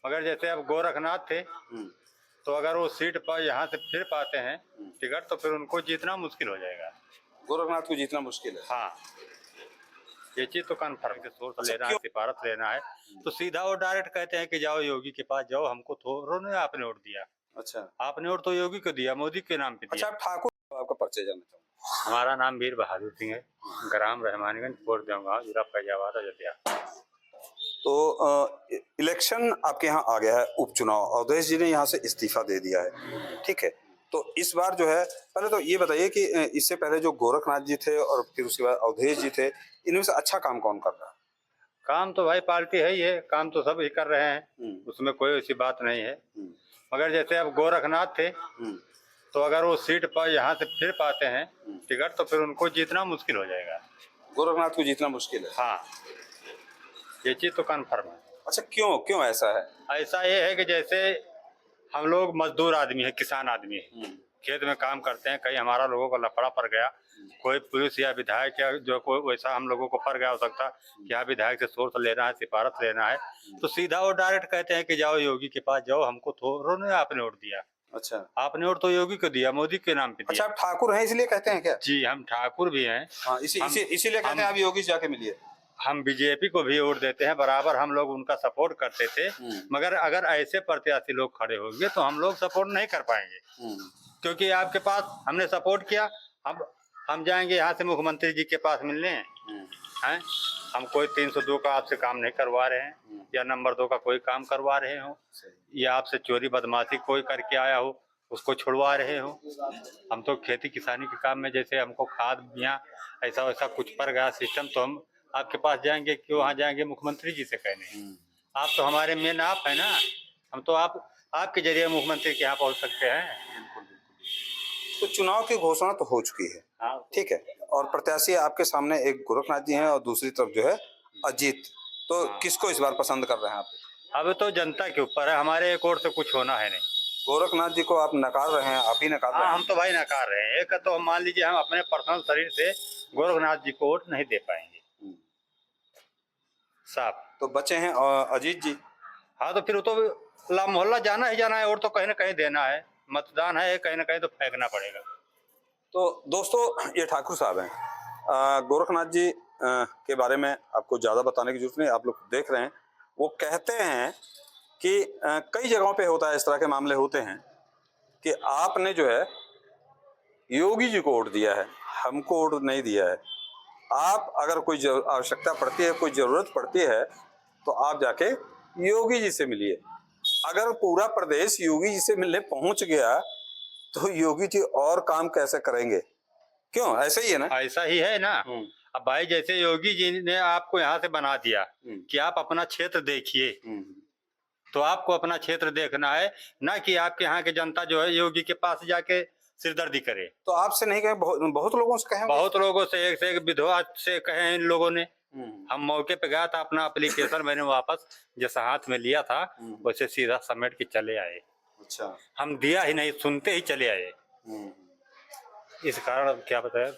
मगर जैसे अब गोरखनाथ थे, तो अगर वो सीट पर यहाँ से फिर पाते हैं टिकट, तो फिर उनको जीतना मुश्किल हो जाएगा। गोरखनाथ को जीतना मुश्किल है। हाँ, ये चीज तो कन्फर्म है। सोर्स लेना है, क्यों? सिफारश लेना है, तो सीधा वो डायरेक्ट कहते हैं कि जाओ योगी के पास जाओ, हमको थोड़ा ने आपने वोट दिया। अच्छा, आपने वोट तो योगी को दिया, मोदी के नाम पे अच्छा, दिया। आप ठाकुर, आपका परिचय जानना चाहूँगा। हमारा नाम वीर बहादुर सिंह है, ग्राम रहमानगंज, पोस्ट देवगांव, जिला फैजाबाद, अयोध्या। तो इलेक्शन आपके यहाँ आ गया है, उपचुनाव, अवधेश जी ने यहाँ से इस्तीफा दे दिया है, ठीक है। तो इस बार जो है, पहले तो ये बताइए कि इससे पहले जो गोरखनाथ जी थे और फिर उसके बाद अवधेश जी थे, इनमें से अच्छा काम कौन कर रहा है? काम तो भाई पार्टी है ही है, काम तो सब ही कर रहे हैं, उसमें कोई ऐसी बात नहीं है। मगर जैसे अब गोरखनाथ थे, तो अगर वो सीट पर यहाँ से फिर पाते हैं टिकट, तो फिर उनको जीतना मुश्किल हो जाएगा। गोरखनाथ को जीतना मुश्किल है। हाँ, ये चीज तो कन्फर्म है। अच्छा, क्यों क्यों ऐसा है? ऐसा ये है कि जैसे हम लोग मजदूर आदमी है, किसान आदमी है, खेत में काम करते हैं, कहीं हमारा लोगों को लफड़ा पड़ गया, कोई पुलिस या विधायक या जो कोई वैसा हम लोगों को पड़ गया हो सकता कि हाँ विधायक से सोर्स लेना है, सिफारश लेना है, तो सीधा वो डायरेक्ट कहते हैं कि जाओ योगी के पास जाओ, हमको थोड़ा ने आपने वोट दिया। अच्छा, आपने वोट तो योगी को दिया, मोदी के नाम पे अच्छा, दिया। आप ठाकुर हैं इसलिए कहते हैं क्या? जी, हम ठाकुर भी हैं। हाँ, इसीलिए कहते हैं आप योगी से जाके मिलिए। हम बीजेपी को भी वोट देते हैं, बराबर हम लोग उनका सपोर्ट करते थे, मगर अगर ऐसे प्रत्याशी लोग खड़े होंगे तो हम लोग सपोर्ट नहीं कर पाएंगे, क्योंकि आपके पास हमने सपोर्ट किया, हम जाएंगे यहाँ से मुख्यमंत्री जी के पास मिलने हैं, हम कोई 302 का आपसे काम नहीं करवा रहे हैं, या नंबर 2 का कोई काम करवा रहे हो, या आपसे चोरी बदमाशी कोई करके आया हो उसको छुड़वा रहे हो। हम तो खेती किसानी के काम में, जैसे हमको खाद बिया ऐसा वैसा कुछ पड़ गया सिस्टम, तो हम आपके पास जाएंगे कि वहाँ जाएंगे मुख्यमंत्री जी से कहने। आप तो हमारे मेन आप है ना, हम तो आपके जरिए मुख्यमंत्री के यहाँ पहुँच सकते हैं। तो चुनाव की घोषणा तो हो चुकी है, हाँ, ठीक है, और प्रत्याशी आपके सामने एक गोरखनाथ जी हैं और दूसरी तरफ जो है अजीत, तो किसको इस बार पसंद कर रहे हैं आप? अब तो जनता के ऊपर है, हमारे एक और से कुछ होना है नहीं। गोरखनाथ जी को आप नकार रहे हैं, आप ही नकार रहे हैं? हाँ, हम तो भाई नकार रहे हैं। एक तो मान लीजिए हम अपने पर्सनल शरीर से गोरखनाथ जी को वोट नहीं दे पाएंगे साहब। तो बचे हैं अजीत जी। हाँ, तो फिर वो तो ला मोहल्ला जाना ही जाना है, और तो कहीं ना कहीं देना है, मतदान है, कहीं ना कहीं तो फेंकना पड़ेगा। तो दोस्तों, ये ठाकुर साहब हैं। गोरखनाथ जी के बारे में आपको ज़्यादा बताने की जरूरत नहीं, आप लोग देख रहे हैं। वो कहते हैं कि कई जगहों पे होता है, इस तरह के मामले होते हैं कि आपने जो है योगी जी को वोट दिया है, हमको वोट नहीं दिया है। आप अगर कोई आवश्यकता पड़ती है, कोई ज़रूरत पड़ती है, तो आप जाके योगी जी से मिलिए। अगर पूरा प्रदेश योगी जी से मिलने पहुंच गया तो योगी जी और काम कैसे करेंगे? क्यों, ऐसा ही है ना? ऐसा ही है ना। अब भाई जैसे योगी जी ने आपको यहाँ से बना दिया कि आप अपना क्षेत्र देखिए, तो आपको अपना क्षेत्र देखना है, ना कि आपके यहाँ के जनता जो है योगी के पास जाके सिरदर्दी करे। तो आपसे नहीं कहे, बहुत लोगों से कहे, बहुत लोगों से, एक विधवा से कहे इन लोगों ने। हम मौके पे गया था, अपना एप्लीकेशन मैंने वापस जैसा हाथ में लिया था वैसे सीधा समेट के चले आए। अच्छा, हम दिया ही नहीं, सुनते ही चले आए। इस कारण क्या बताया,